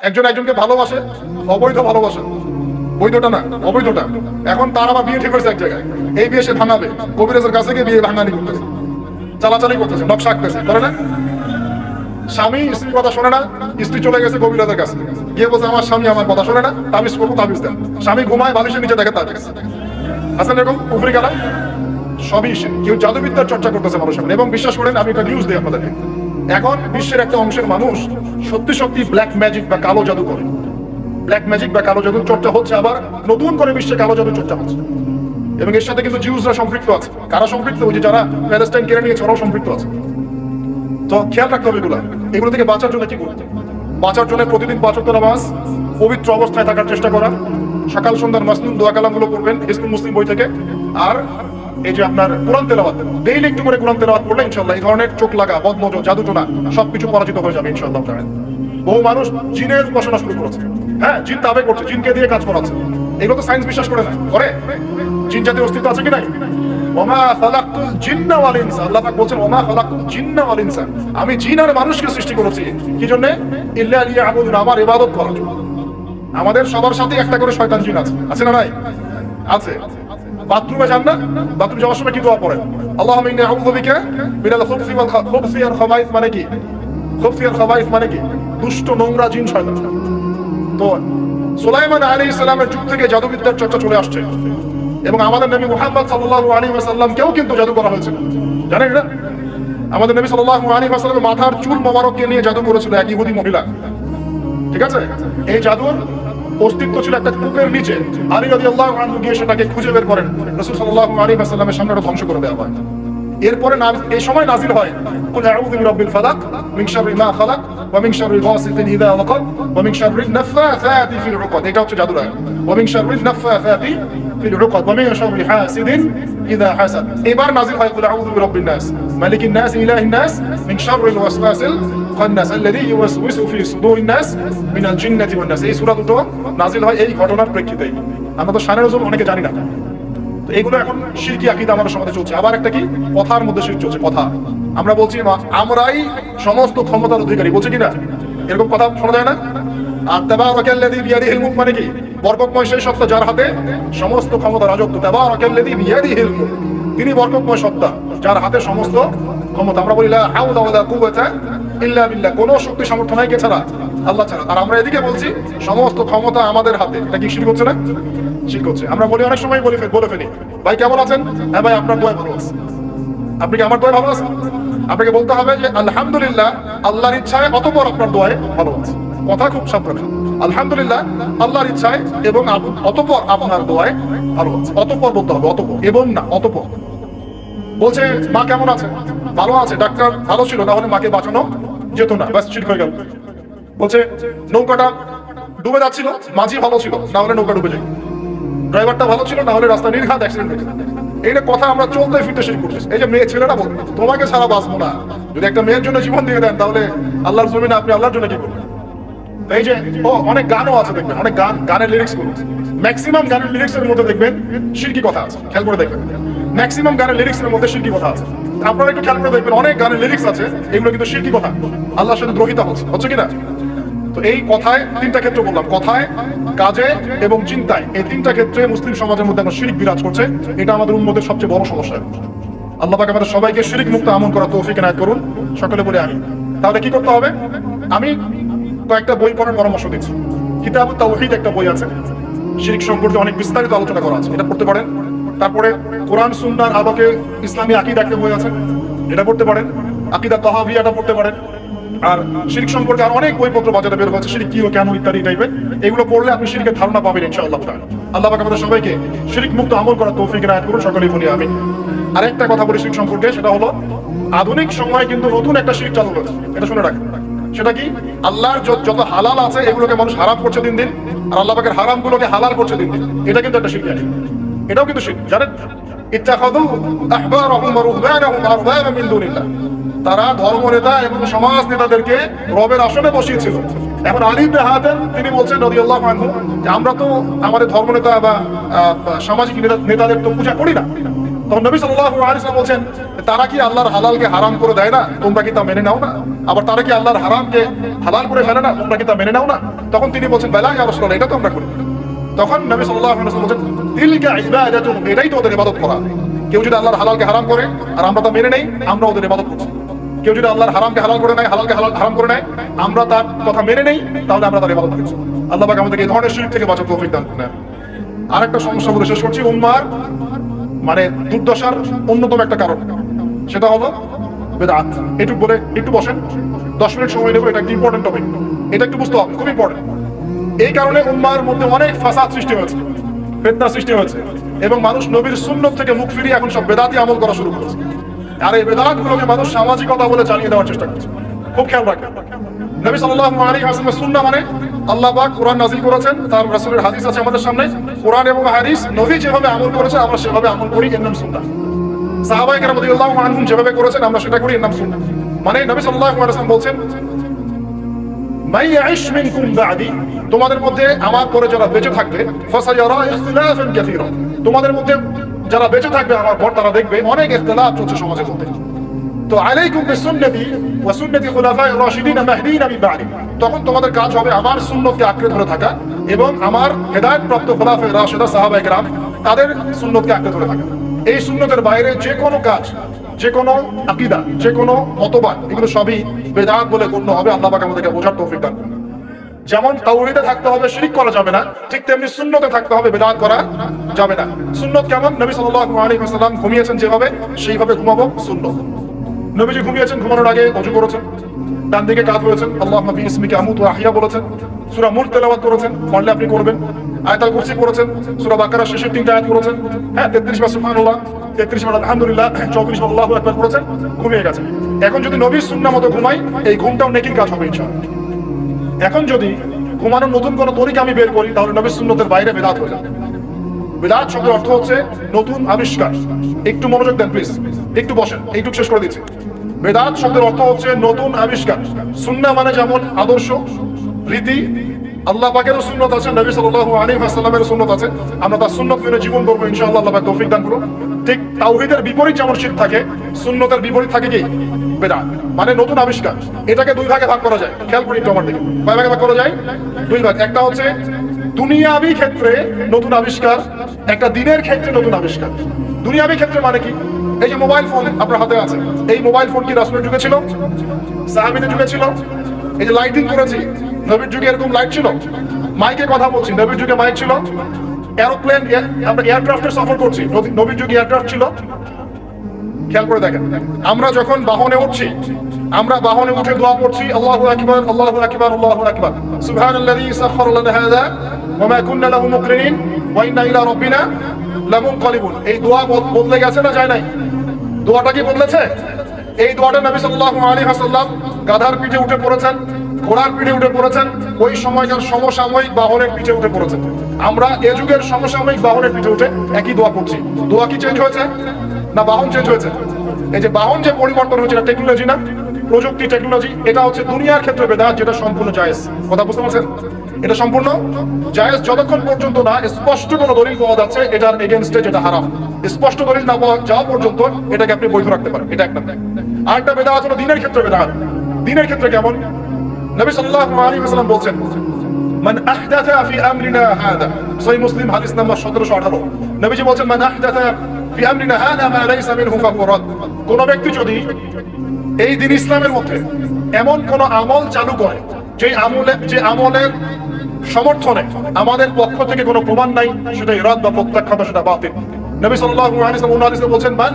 একজন একজনকে ভালোবাসে, অবৈধ ভালোবাসে, বৈধটা না, অবৈধটা। এখন তার আবার বিয়ে ঠিক হয়েছে এক জায়গায়, এই বিয়ে সে ভাঙাবে, কবিরাজের কাছে গিয়ে বিয়ে ভাঙানি করতেছে, চালাচালি করতেছে, নকশা আঁকতেছে, করে না? স্বামী স্ত্রীর কথা শোনে না, স্ত্রী চলে গেছে কবিরাজের কাছে, গিয়ে বলছে আমার স্বামী আমার কথা শোনে না, তাবিজ করবো, তাবিজ দেন। স্বামী ঘুমায়, বালিশের নিচে দেখে তাবিজ। আছেন এরকম উপরি গেলা? সবই কেউ জাদুবিদ্যার চর্চা করতেছে মানুষ এখন। এবং বিশ্বাস করেন, আমি একটা নিউজ দিই আপনাদেরকে, এখন বিশ্বের একটা অংশের মানুষ সত্যি সত্যি ব্ল্যাক ম্যাজিক বা কালো জাদু করে। ব্ল্যাক ম্যাজিক বা কালো জাদুর চর্চা হচ্ছে, আবার নতুন করে বিশ্বে কালো জাদুর চর্চা হচ্ছে। এবং এর সাথে কিন্তু জিউসরা সম্পৃক্ত আছে। কারা সম্পৃক্ত? ওই যে যারা প্যালেস্টাইন কেড়ে নিয়েছে ওরাও সম্পৃক্ত আছে। তো খেয়াল রাখতে হবে এগুলো থেকে বাঁচার জন্য কি করতে? বাঁচার জন্য প্রতিদিন 5 ওয়াক্ত নামাজ, পবিত্র অবস্থায় থাকার চেষ্টা করা, সকাল সন্ধ্যার মাসনুন দোয়া কালামগুলো পড়বেন হিজবুল মুসলিম বই থেকে। আর এই যে আপনার কোরআন তেলাওয়াত, ডেইলি একটু করে কোরআন তেলাওয়াত করলে ইনশাআল্লাহ এই ধরনের চোখ লাগা, বদনজর, জাদুটোনা সবকিছু পরাজিত হয়ে যাবে ইনশাআল্লাহ। বহু মানুষ জিনের উপাসনা শুরু করেছে, হ্যাঁ, জিন তাবে করছে, জিনকে দিয়ে কাজ করাচ্ছে। এগুলো তো সায়েন্স বিশ্বাস করে না, করে? জিন জাতীয় অস্তিত্ব আছে কি নাই? ওমা খালাকতুল জিন্না ওয়াল ইনসা, আল্লাহ পাক বলেন ওমা খালাকতুল জিন্না ওয়াল ইনসা, আমি জিন আর মানুষকে সৃষ্টি করেছি কি জন্য? ইল্লা লিয়াবুদুন, আমার ইবাদত করার জন্য। আমাদের সবার সাথে একটা করে শয়তান জিন আছে, আছে না নাই? আছে। বাথরুমে যান না, বাথরুম যাওয়ার সময় কি দোয়া পড়েন? আল্লাহুম্মা ইন্নী আউযু বিকা মিনাল খুবসি ওয়াল খুবসি ওয়াল খাবাইস, মানে কি? খুবসি ওয়াল খাবাইস মানে কি? দুষ্ট, নোংরা জিন, শয়তান। তো সুলাইমান আলাইহিস সালামের যুগ থেকে জাদুবিদ্যার চর্চা চলে আসছে, এবং আমাদের নবী মুহাম্মদ সাল্লাল্লাহু আলাইহি ওয়াসাল্লামকেও কিন্তু জাদু করা হয়েছিল, জানেন না? আমাদের নবী সাল্লাল্লাহু আলাইহি ওয়াসাল্লামের মাথার চুল মোবারককে নিয়ে জাদু করেছিল এক ইহুদি মহিলা, ঠিক আছে? এই জাদুর অস্তিত্ব ছিল একটা কূপের নিচে। আলী রাদিয়াল্লাহু আনহু গিয়ে সেটাকে খুঁজে বের করেন, রাসূল সাল্লাল্লাহু আলাইহি ওয়াসাল্লামের সামনে ওটা ধ্বংস করে দেওয়া হয়। এরপরে এই সময় নাজিল হয় কুল আউযু বিরাব্বিল ফালাক মিন শাররি মা খালাক ওয়া মিন শাররি গাসিকিন ইযা ওয়াকাব ওয়া মিন শাররি নাফাসাতি ফিল উকাদ। এটা হচ্ছে জাদুর আয়াত। ওয়া মিন শাররি নাফাসাতি ফিল উকাদ ওয়া মিন শাররি হাসিদিন ইযা হাসাদ। এবার নাজিল হয় কুল আউযু বিরাব্বিন নাস মালিকিন নাস ইলাহিন নাস মিন শাররিল ওয়াসওয়াসিল খান্নাস আল্লাযী ইউওয়াসওয়িসু ফি সুদুরিন নাস মিনাল জিন্নাতি ওয়ান নাস। এই সূরা দুটো নাজিল হয় এই ঘটনার প্রেক্ষিতে। আমরা তো শানে নজুল অনেকে জানি না। তো এগুলো এখন শিরকি আকীদা আমাদের সমাজে চলছে। আবার একটা কি, কথার মধ্যে শিরক চলছে। কথা আমরা বলছি আমরাই সমস্ত ক্ষমতার অধিকারী, বলছি কিনা? এরকম কথা শোনা যায় না? আর তাবারাকাল্লাযী বিয়াদিহিল মুলক মানে কি? বরকতময় সেই সত্তা যার হাতে সমস্ত ক্ষমতা, রাজত্ব। তাবারাকাল্লাযী বিয়াদিহিল মুলক, তিনি বরকতময় সত্তা যার হাতে সমস্ত ক্ষমতা। আমরা বলি লা হাওলা ওয়ালা কুওয়াতা ইল্লা বিল্লাহ, কোনো শক্তি সামর্থ্য নাই কে ছাড়া? আল্লাহ ছাড়া। আর আমরা এদিকে বলছি সমস্ত ক্ষমতা আমাদের হাতে। এটা কি শিরক হচ্ছে না? শিরক হচ্ছে। আমরা বলি, অনেক সময় বলে ফেলি, ভাই কেমন আছেন? হ্যাঁ ভাই, আপনার দোয়া ভালো আছে। আপনি কি আমার দোয়া ভালো আছেন? আপনাকে বলতে হবে যে আলহামদুলিল্লাহ, আল্লাহর ইচ্ছায় অতঃপর আপনার দোয়ায় ভালো আছে। কথা খুব সাবধানে, আলহামদুলিল্লাহ আল্লাহর ইচ্ছায় এবং অতঃপর আপনার দোয়ায় ভালো আছে। অতঃপর বলতে হবে, অতঃপর, এবং না, অতঃপর। বলছে মা কেমন আছে? ভালো আছে, ডাক্তার ভালো ছিল, না হলে মাকে বাঁচানো যেত না, ব্যাস ঠিক হয়ে গেল। বলছে নৌকাটা ডুবে যাচ্ছিল, মাঝি ভালো ছিল, না হলে নৌকা ডুবে যায়। ড্রাইভারটা ভালো ছিল, না হলে রাস্তা নির্ঘাত অ্যাক্সিডেন্ট হয়েছে। এইটা কথা আমরা চলতে ফিরতে শুরু করতেছি। এই যে মেয়ে ছেলেরা বলবে তোমাকে ছাড়া বাঁচবো না, যদি একটা মেয়ের জন্য জীবন দিয়ে দেন তাহলে আল্লাহর জমিনে আপনি আল্লাহর জন্য কি করবেন? এই যে অনেক গানও আছে, দেখবেন অনেক গানের লিরিক্স গুলো, ম্যাক্সিমাম গানের লিরিক্স এর মধ্যে দেখবেন শিরকি কথা আছে। খেয়াল করে দেখবেন, ম্যাক্সিমাম গানের লিরিক্স এর মধ্যে শিরকি কথা আছে। আপনারা একটু খেয়াল করে দেখবেন, অনেক গানের লিরিক্স আছে এগুলো কিন্তু শিরকি কথা, আল্লাহর সাথে দ্রোহিতা হচ্ছে কিনা? তো এই কথায় তিনটা ক্ষেত্র বললাম, কথায়, কাজে এবং চিন্তায়। এই তিনটা ক্ষেত্রে মুসলিম সমাজের মধ্যে এখন শিরক বিরাজ করছে। এটা আমাদের উম্মতের সবচেয়ে বড় সমস্যা। আল্লাহ পাক আমাদের সবাইকে শিরক মুক্ত আমল করার তৌফিক এনায়েত করুন, সকলে বলে আমিন। তাহলে কি করতে হবে? আমি কয়েকটা বই পড়ার পরামর্শ দিচ্ছি। কিতাবুত তাওহীদ একটা বই আছে, শিরক সম্পর্কে অনেক বিস্তারিত আলোচনা করা আছে, এটা পড়তে পারেন। তারপরে কোরআন সুন্নাহর আলোকে ইসলামী আকীদা একটা বই আছে, এটা পড়তে পারেন। আকীদা তাহাবিয়াটা পড়তে পারেন। আর শিরক সম্পর্কে আর অনেক বইপত্র বাজারে বের হয়েছে, শিরক কি ও কেন ইত্যাদি টাইপের। এগুলো পড়লে আপনি শিরকের ধারণা পাবেন ইনশাআল্লাহ তাআলা। আল্লাহ পাক আমাদের সবাইকে শিরক মুক্ত আমল করার তৌফিক এনায়েত করুন, সকলেই বলি আমিন। আরেকটা কথা বলি শিরক সম্পর্কে, সেটা হলো আধুনিক সময়ে কিন্তু নতুন একটা শিরক চালু হয়েছে, এটা শুনে রাখেন। সেটা কি? আল্লাহর যত হালাল আছে এগুলোকে মানুষ হারাম করছে দিন দিন, আর আল্লাহ পাকের হারামগুলোকে হালাল করছে দিন দিন। এটা কিন্তু একটা শিরক, এটাও কিন্তু শিরক, জানেন? ইত্তাখাযু আহবারহুম ওয়া রুহবানাহুম আরবাবা মিন দুনিল্লাহ, তারা ধর্ম নেতা এবং সমাজ নেতাদেরকে রবের আসনে বসিয়েছিল। এখন আলী ইবনে হাতেম তিনি বলছেন রাদিয়াল্লাহু আনহু যে আমরা তো আমাদের ধর্ম নেতা বা সামাজিক নেতাদের তো পূজা করি না, তখন নবী সাল্লাল্লাহু আলাইহি ওয়াসাল্লাম বলছেন, তারা কি আল্লাহর হালালকে হারাম করে দেয় না, তোমরা কি তা মেনে নাও না? আবার তারা কি আল্লাহর হারামকে হালাল করে ফেলে না, তোমরা কি তা মেনে নাও না? তখন তিনি বলছেন, বেলা ইয়া রাসূলুল্লাহ, এটা তো আমরা করি। তখন নবী সাল্লাল্লাহু আলাইহি ওয়াসাল্লাম বলছেন, তিলকা ইবাদাতুহুম, এটাই তো ওদের ইবাদত করা। কেউ যদি আল্লাহর হালালকে হারাম করে আর আমরা তা মেনে নেই, আমরা ওদের ইবাদত করছি। কেউ যদি আল্লাহর হারামকে হালাল করে নেয়, হালালকে হারাম করে নেয়, আমরা তার কথা মেনে নেই, তাহলে আমরা তার ইবাদত করছি। আল্লাহ পাক আমাদেরকে এই ধরনের শিরক থেকে বাঁচার তৌফিক দান করেন। আরেকটা সমস্যা বলে শেষ করছি, উম্মাহর মানে দুর্দশার অন্যতম একটা কারণ, সেটা হলো বেদাত। একটু বলে একটু বসেন, 10 মিনিট সময় নেব, এটা একটা ইম্পর্টেন্ট টপিক, এটা একটু বুঝতে হবে, খুব ইম্পর্টেন্ট। এই কারণে উম্মাহর মধ্যে অনেক ফাসাদ সৃষ্টি হয়েছে, ফিতনা সৃষ্টি হয়েছে, এবং মানুষ নবীর সুন্নাত থেকে মুখ ফিরিয়ে এখন সব বেদাতি আমল করা শুরু করেছে। আর এই বেদাতগুলোকে মানুষ সামাজিকতা বলে চালিয়ে দেওয়ার চেষ্টা করছে। খুব খেয়াল রাখবেন, নবী সাল্লাল্লাহু আলাইহি ওয়াসাল্লামের সুন্নাহ মানে আল্লাহ পাক কোরআন নাযিল করেছেন, তার রাসূলের হাদিস আছে আমাদের সামনে, কোরআন এবং হাদিস নবী যেভাবে আমল করেছে আমরা সেভাবে আমল করি, এর নাম সুন্নাহ। সাহাবায়ে কেরাম রাদিয়াল্লাহু আনহুম যেভাবে করেছেন আমরা সেটা করি, এর নাম সুন্নাহ। মানে নবী সাল্লাল্লাহু আলাইহি ওয়াসাল্লাম বলছেন, মান ইয়াইশ মিনকুম বা'দি, তোমাদের মধ্যে আমার পরে যারা বেঁচে থাকবে, ফাসায়ারা ইখতিলাফান কাসীরা, তোমাদের মধ্যে যারা বেঁচে থাকবে আমার পর তারা দেখবে অনেক ইখতিলাফ চলছে সমাজের মধ্যে। তো আলাইকুম বিসুন্নতি ওয়া সুন্নতি খুলাফায়ে রাশিদিন মাহদিয়িন মিন বা'দি, তখন তোমাদের কাজ হবে আমার সুন্নতকে আঁকড়ে ধরে থাকা এবং আমার হেদায়েতপ্রাপ্ত খুলাফায়ে রাশিদা সাহাবায়ে কেরাম তাদের সুন্নতকে আঁকড়ে ধরে থাকা। এই সুন্নতের বাইরে যে কোনো কাজ, যে কোনো আকীদা, যে কোনো মতবাদ, এগুলো সবই বেদাত বলে গণ্য হবে। আল্লাহ পাক আমাদেরকে বোঝার তৌফিক দান করুন। যেমন তাওহীদে থাকতে হবে, শিরক করা যাবে না, ঠিক তেমনি সুন্নতে থাকতে হবে, বেদাত করা যাবে না। সুন্নত কেমন? নবী সাল্লাল্লাহু আলাইহি ওয়াসাল্লাম ঘুমিয়েছেন যেভাবে, সেইভাবে ঘুমাবো সুন্নত। নবীজি ঘুমিয়েছেন, ঘুমানোর আগে ওযু করেছেন, ডান দিকে কাত হয়েছেন, আল্লাহুম্মা বিইসমিকা আমুতু ওয়া আহইয়া বলেছেন, সূরা মুলক তেলাওয়াত করেছেন, পড়লে আপনি করবেন, আয়াতুল কুরসি পড়েছেন, সূরা বাকারার শেষের 3টা আয়াত করেছেন, 33 বার সুবহানাল্লাহ, 33 বার আলহামদুলিল্লাহ, 34 বার আল্লাহু আকবার করেছেন, ঘুমিয়ে গেছেন। এখন যদি নবীর সুন্নাহ মতো ঘুমাই, এই ঘুমটাও নেকির কাজ হবে ইনশাআল্লাহ। এখন যদি ঘুমানোর নতুন কোন তরিকা আমি বের করি, তাহলে নবীর সুন্নতের বাইরে বেদাত হয়ে যাবে। বেদাত শব্দের অর্থ হচ্ছে নতুন আবিষ্কার। একটু মনোযোগ দেন প্লিজ, একটু বসেন, এইটুকু শেষ করে দিচ্ছি। বেদাত শব্দের অর্থ হচ্ছে নতুন আবিষ্কার। সুন্নাহ মানে যেমন আদর্শ, রীতি, আল্লাহ পাকের সুন্নত আছে, নবী সাল্লাল্লাহু আলাইহি ওয়াসাল্লামের সুন্নত আছে, আমরা তার সুন্নত মেনে জীবন করবো ইনশাআল্লাহ, আল্লাহ পাক তৌফিক দান করুন। ঠিক তাওহীদের বিপরীত যেমন শিরক থাকে, সুন্নতের বিপরীত থাকে কি? বেদাত, মানে নতুন আবিষ্কার। এটাকে দুই ভাগে ভাগ করা যায়, খেয়াল করি একটু আমার দিকে। কয় ভাগে ভাগ করা যায়? দুই ভাগ। একটা হচ্ছে দুনিয়াবি ক্ষেত্রে নতুন আবিষ্কার, একটা দিনের ক্ষেত্রে নতুন আবিষ্কার। দুনিয়াবি ক্ষেত্রে মানে কি? এই যে মোবাইল ফোন আপনার হাতে আছে, এই মোবাইল ফোন কি রাসূলের যুগে ছিল? সাহাবীদের যুগে ছিল? এই যে লাইটিং করেছি, নবীর যুগে এরকম লাইট ছিল? মাইকে কথা বলছি, নবীর যুগে মাইক ছিল? এরোপ্লেন, আমরা এয়ারক্রাফটে সফর করছি, নবীর যুগে এয়ারক্রাফট ছিল? খেয়াল করে দেখেন, আমরা যখন বাহনে উঠছি, আমরা বাহনে উঠে দোয়া করছি, আল্লাহু আকবার, আল্লাহু আকবার, আল্লাহু আকবার, সুবহানাল্লাযী সাখখারা লানা হাযা ওয়া মা কুননা লাহু মুকরিনিন ওয়া ইন্না ইলা রাব্বিনা লামুনকালিবুন। এই দোয়া বদলে গেছে না যায় নাই? দোয়াটা কি বদলেছে? এই দোয়াটা নবী সাল্লাল্লাহু আলাইহি ওয়াসাল্লাম গাধার পিঠে উঠে পড়েছেন, ঘোড়ার পিঠে উঠে পড়েছেন, ওই সময়কার সমসাময়িক বাহনের পিঠে উঠে পড়েছেন। আমরা এ যুগের সমসাময়িক বাহনের পিঠে উঠে একই দোয়া করছি। দোয়া কি চেঞ্জ হয়েছে না বাহন চেঞ্জ হয়েছে? এই যে বাহন যে পরিবর্তন হয়েছে, এটা টেকনোলজি না, প্রযুক্তি, টেকনোলজি। এটা হচ্ছে দুনিয়ার ক্ষেত্রে বেদাত, যেটা সম্পূর্ণ জায়েজ। কথা বুঝতে পারছেন? এটা সম্পূর্ণ জায়েজ যতক্ষণ পর্যন্ত না স্পষ্ট কোনো দলিল পাওয়া যাচ্ছে এটার এগেইনস্টে, যেটা হারাম। স্পষ্ট দলিল না পাওয়া যাওয়া পর্যন্ত এটাকে আপনি বৈধ রাখতে পারেন, এটা একটা। আরেকটা বেদাত হলো দিনের ক্ষেত্রে বেদাত। দিনের ক্ষেত্রে কেমন? নবী সাল্লাল্লাহু আলাইহি ওয়াসাল্লাম বলছেন, মান আহদাথা ফি আমরিনা হাদা, সহিহ মুসলিম হাদিস নাম্বার 1718। নবীজি বলছেন, মান আহদাথা ফি আমরিনা হাদা মা লাইসা মিনহু ফাহুয়া রাদ। কোন ব্যক্তি যদি এই দিন ইসলামের মধ্যে এমন কোন আমল চালু করে, যে আমলের সমর্থনে আমাদের পক্ষ থেকে কোনো প্রমাণ নাই, সেটা ইরাদ বা প্রত্যাখ্যাত, সেটা বাতিল। নবী সাল্লাল্লাহু আলাইহি ওয়াসাল্লাম হাদিসে বলেন, মান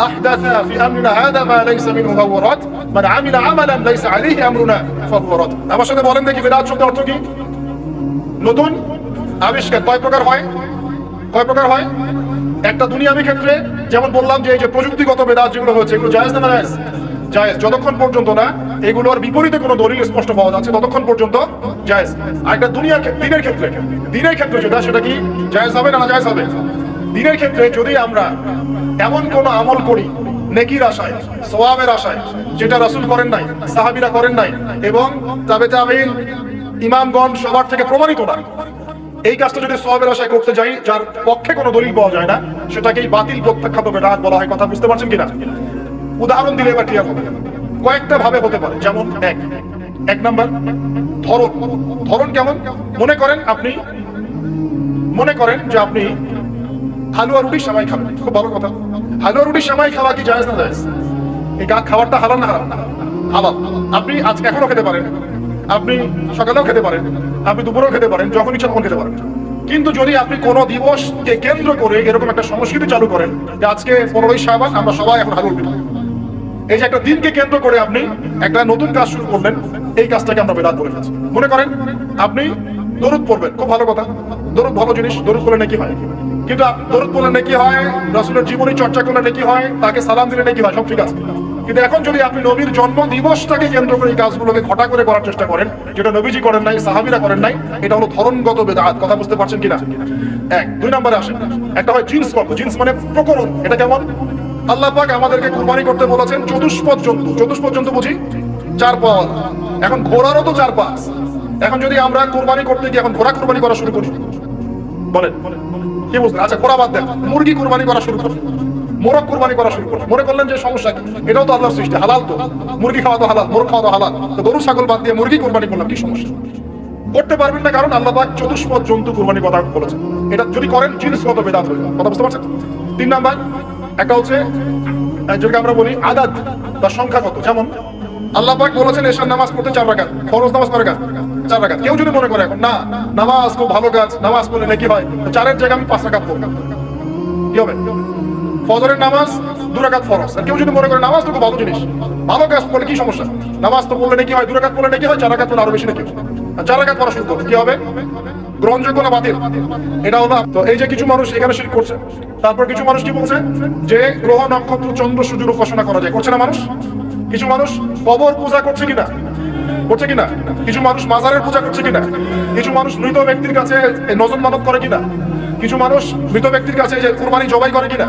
আহদাথা ফি আমরিনা হাদা মা লাইসা মিনহু ফাহুয়া রাদ, মান আমিলা আমালান লাইসা আলাইহি আমরুনা ফাহুয়া রাদ। আমার সাথে বলেন দেখি, বিদআত শব্দের অর্থ কি? নতুন আবিষ্কার। কয় প্রকার হয়? কয় প্রকার হয়? একটা দুনিয়াবি ক্ষেত্রে, যেমন বললাম যে এই যে প্রযুক্তিগত বিদআত যেগুলো হচ্ছে, এগুলো জায়েজ না জায়েজ? জায়েজ। যতক্ষণ পর্যন্ত না এগুলোর বিপরীতে কোনো দলিল স্পষ্ট পাওয়া যাচ্ছে, ততক্ষণ পর্যন্ত জায়েজ। আর একটা দিনের ক্ষেত্রে, দিনের ক্ষেত্রে যেটা, সেটা কি জায়েজ হবে না জায়েজ হবে? দিনের ক্ষেত্রে যদি আমরা এমন কোন আমল করি নেকির আশায়, সওয়াবের আশায়, যেটা রাসূল করেন নাই, সাহাবীরা করেন নাই, এবং তাবে তাবেঈন, ইমামগণ সবার থেকে প্রমাণিত না, এই কাজটা যদি সওয়াবের আশায় করতে যাই, যার পক্ষে কোনো দলিল পাওয়া যায় না, সেটাকেই বাতিল প্রত্যাখ্যাত বিদআত বলা হয়। কথা বুঝতে পারছেন কিনা? উদাহরণ দিলে এবার ক্লিয়ার হবে। কয়েকটা ভাবে হতে পারে। যেমন এক নাম্বার ধরন কেমন? মনে করেন যে আপনি হালুয়া রুটি সেমাই খাবেন। খুব ভালো কথা। হালুয়া রুটি সেমাই খাওয়া কি জায়েজ না জায়েজ? এই খাবারটা হালাল না হারাম? হালাল। আপনি আজকে এখনো খেতে পারেন, আপনি সকালেও খেতে পারেন, আপনি দুপুরেও খেতে পারেন, যখন ইচ্ছা তখন খেতে পারেন। কিন্তু যদি আপনি কোনো দিবসকে কেন্দ্র করে এরকম একটা সংস্কৃতি চালু করেন যে আজকে 15ই শাবান, আমরা সবাই এখন হালুয়া রুটি খাবো, এই যে একটা দিনকে কেন্দ্র করে আপনি একটা নতুন কাজ শুরু করলেন, এই কাজটাকে আমরা বিদআত বলে ফেলছি। মনে করেন আপনি দরুদ পড়বেন, খুব ভালো কথা, দরুদ ভালো জিনিস, দরুদ পড়লে নেকি হয়। কিন্তু দরুদ পড়লে নেকি হয়, রাসূলের জীবনী চর্চা করলে নেকি হয়, তাকে সালাম দিলে নেকি হয়, সব ঠিক আছে। কিন্তু এখন যদি আপনি নবীর জন্ম দিবসটাকে কেন্দ্র করে এই কাজগুলোকে ঘটা করে করার চেষ্টা করেন, যেটা নবীজি করেন নাই, সাহাবীরা করেন নাই, এটা হলো ধরনগত বিদআত। কথা বুঝতে পারছেন কিনা? দুই নম্বরে আসেন, একটা হয় জিন্সগত। জিন্স মানে প্রকরণ। এটা কেমন? আল্লাহ পাক আমাদেরকে কুরবানি করতে বলেছেন চতুষ্পদ জন্তু। চতুষ্পদ জন্তু বুঝি 4 পা। এখন ঘোড়ারও তো 4 পা। এখন যদি আমরা কুরবানি করতে গিয়ে এখন ঘোড়া কুরবানি করা শুরু করি, বলেন কি বুঝলেন? আচ্ছা, ঘোড়া বাদ দেন, মুরগি কুরবানি করা শুরু করি, মোরগ কুরবানি করা শুরু করি, মনে করলেন যে সমস্যা কি, এটাও তো আল্লাহর সৃষ্টি, হালাল তো, মুরগি খাওয়া তো হালাল, মোরগ খাওয়া তো হালাল, তো গরু ছাগল বাদ দিয়ে মুরগি কুরবানি করলাম, কি সমস্যা? করতে পারবেন না, কারণ আল্লাহ পাক চতুষ্পদ জন্তু কুরবানি কথা বলেছেন। এটা যদি করেন জিনিসগত বিদআত হয়ে যাবে। কথা বুঝতে পারছেন? 3 নাম্বার একটা হচ্ছে যেটাকে আমরা বলি আদাদ বা সংখ্যাগত। যেমন আল্লাহ পাক বলেছেন এশার নামাজ পড়তে 4 রাকাত, ফরজ নামাজ কয় রাকাত? 4 রাকাত। কেউ যদি মনে করে এখন না, নামাজ খুব ভালো কাজ, নামাজ পড়লে নেকি হয়, 4-এর জায়গায় আমি 5 রাকাত পড়ব, কি হবে? ফজরের নামাজ 2 রাকাত ফরজ। আর কেউ যদি মনে করে নামাজ তো খুব ভালো জিনিস, ভালো কাজ পড়লে কি সমস্যা, নামাজ তো পড়লে নেকি হয়, 2 রাকাত পড়লে নেকি হয়, 4 রাকাত পড়লে আরো বেশি নেকি হয়, 4 রাকাত পড়া শুরু করবে, কি হবে? গ্রহণযোগ্য না বাতিল? এটা হলো। তো এই যে কিছু মানুষ এখানে শিরক করছে। তারপর কিছু মানুষ কি বলছে যে গ্রহ নক্ষত্র চন্দ্র সূর্যের উপাসনা করা যায়, করছে না মানুষ? কিছু মানুষ কবর পূজা করছে কিনা? করছে কিনা? কিছু মানুষ মাজারের পূজা করছে কিনা? কিছু মানুষ মৃত ব্যক্তির কাছে নজর মানত করে কিনা? কিছু মানুষ মৃত ব্যক্তির কাছে যে কুরবানি জবাই করে কিনা?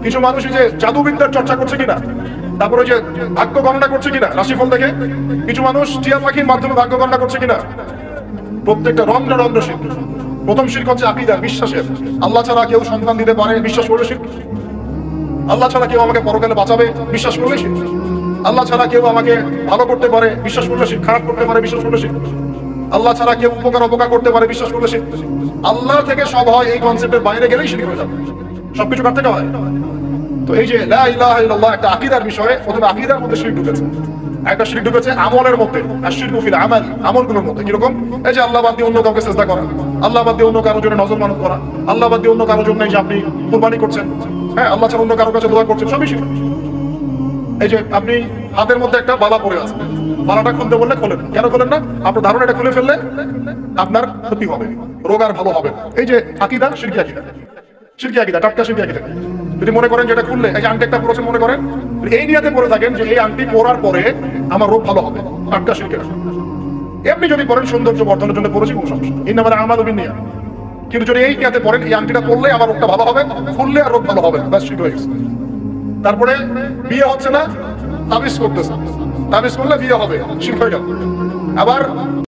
কিছু মানুষ এই যে জাদুবিদ্যার চর্চা করছে কিনা? তারপরে যে ভাগ্য গণনা করছে কিনা রাশিফল দেখে? কিছু মানুষ টিয়া পাখির মাধ্যমে ভাগ্য গণনা করছে কিনা? প্রত্যেকটা রন্ধ্র শিরক। প্রথম শিরক হচ্ছে আকীদা, বিশ্বাসের। আল্লাহ ছাড়া কেউ সন্তান দিতে পারে, বিশ্বাস করলে শিরক। আল্লাহ ছাড়া কেউ আমাকে পরকালে বাঁচাবে, বিশ্বাস করলে শিরক। আল্লাহ ছাড়া কেউ আমাকে ভালো করতে পারে, বিশ্বাস করলে শিরক। খারাপ করতে পারে, বিশ্বাস করলে শিরক। আল্লাহ ছাড়া কেউ অপকার করতে পারে, বিশ্বাস করলে শিরক। আল্লাহ থেকে সব হয়, এই কনসেপ্টের বাইরে গেলেই শিরক হয়ে যাবে। সবকিছু কার থেকে হয়? তো এই যে লা ইলাহা ইল্লাল্লাহ একটা আকীদার বিষয়ে, প্রথমে আকীদার মধ্যে শিরক ঢুকেছে। একটা শিরক ঢুকেছে আমলের মধ্যে, আর শিরকু ফিল আমাল, আমলগুলোর মধ্যে। কিরকম? এই যে আল্লাহ বাদ দিয়ে অন্য কাউকে সিজদা করা, আল্লাহ বাদ দিয়ে অন্য কারোর জন্য নজর মানত করা, আল্লাহ বাদ দিয়ে অন্য কারোর জন্য যে আপনি কুরবানি করছেন, হ্যাঁ, আল্লাহ ছাড়া অন্য কারোর কাছে দোয়া করছেন, সবই শিরক। এই যে আপনি হাতের মধ্যে একটা বালা পড়ে আছে, বালাটা খুলতে বললে খোলেন, কেন খোলেন না? আপনার ধারণাটা খুলে ফেললে আপনার ক্ষতি হবে, রোগ আর ভালো হবে। এই যে আকীদা, শিরকি আকীদা, শিরকি আকীদা, টাটকা শিরকি আকীদা। যদি মনে করেন যেটা খুললে, এই যে আংটি একটা পড়েছেন, মনে করেন এই নিয়াতে পড়ে থাকেন যে এই আংটি পরার পরে আমার রোগ ভালো হবে, টাটকা শিরকি। এমনি যদি পড়েন সৌন্দর্য বর্ধনের জন্য পড়েছি, কোনো সমস্যা নেই, ইন্নামাল আমালু বিন্নিয়াত। কিন্তু যদি এই নিয়াতে পড়েন এই আংটিটা পড়লে আমার রোগটা ভালো হবে, খুললে আর রোগ ভালো হবে না, ব্যাস শিরক হয়ে গেছে। তারপরে বিয়ে হচ্ছে না, তাবিজ করতেছে, তাবিজ করলে বিয়ে হবে, শিরক হয়ে গেল। আবার